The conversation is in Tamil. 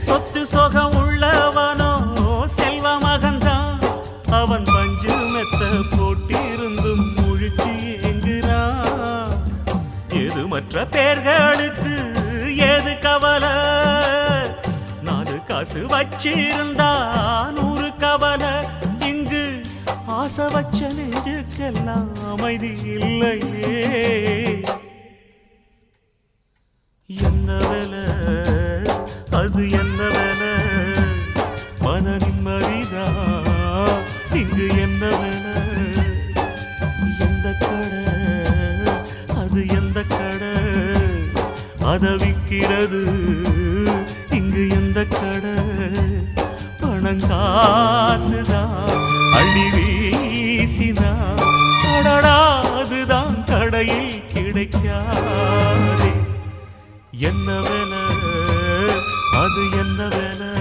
சொத்து சொகம் உள்ளவனோ செல்வ மகன்தான் அவன் பஞ்சு மெத்த போட்டிருந்தும் முழிச்சு ஏங்குறான் எது மற்ற பேர்களுக்கு ஏது கவலை 4 காசு வச்சிருந்தா 100 கவலை இங்கு ஆசை வச்ச நெஞ்சுக்கெல்லாம் அமைதி இல்லையே என்ன வேலை அது என்ன வேலை மன நிம்மதிதான் இங்கு என்ன வேலை எந்த கடை அது எந்த கடை அத விக்கிறது இங்கு எந்த கடை பணங்காசுதான் அள்ளி வீசிதான் அடடாதுதான் கடையில் கிடைக்காதே என்ன வேலை அது என்ன வேலை